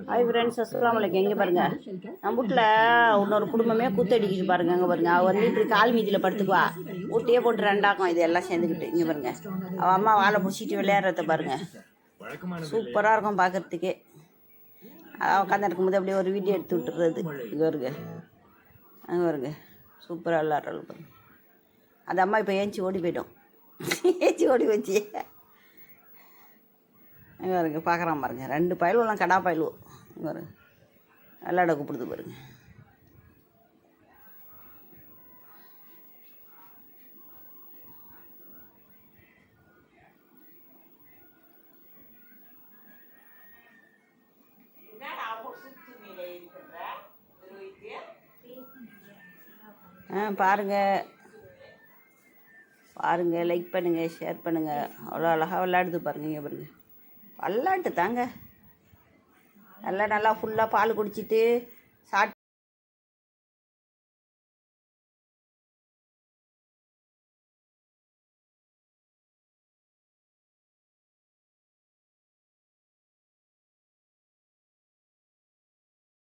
Hi friends, அஸ்ஸலாமு அலைக்கும். எங்கே பாருங்க, நம்ம வீட்டில் இன்னொரு குடும்பமே கூத்தடிக்குது பாருங்க. அங்கே பாருங்க, அவள் வந்து இப்படி கால் மீதியில் படுத்துக்குவா. ஊட்டியே போட்டு ரெண்டாக்கும் இது எல்லாம் சேர்ந்துக்கிட்டு. இங்கே பாருங்க, அவள் அம்மா வாழை பிடிச்சிட்டு விளையாடுறத பாருங்க. சூப்பராக இருக்கும் பார்க்குறதுக்கே. உட்காந்து இருக்கும்போது அப்படியே ஒரு வீடியோ எடுத்து விட்டுறது. இங்கே வருங்க, அங்கே வருங்க, சூப்பராக விளையாடுறது பாருங்க. அந்த அம்மா இப்போ ஏஞ்சி ஓடி போய்ட்டோம். ஏஞ்சி ஓடி வச்சு இங்கே வருங்க, பார்க்குறான் பாருங்க. 2 பயலுவெல்லாம் கடா பயலுவோம். இங்கே வருங்க, விளையாட கூப்பிடுது பாருங்க. பாருங்கள் பாருங்கள், லைக் பண்ணுங்கள், ஷேர் பண்ணுங்கள். அவ்வளோ அழகாக விளையாடுது பாருங்க. இங்கே பாருங்க, விளையாட்டு தாங்க. நல்லா ஃபுல்லாக பால் குடிச்சிட்டு சாப்பிட்டு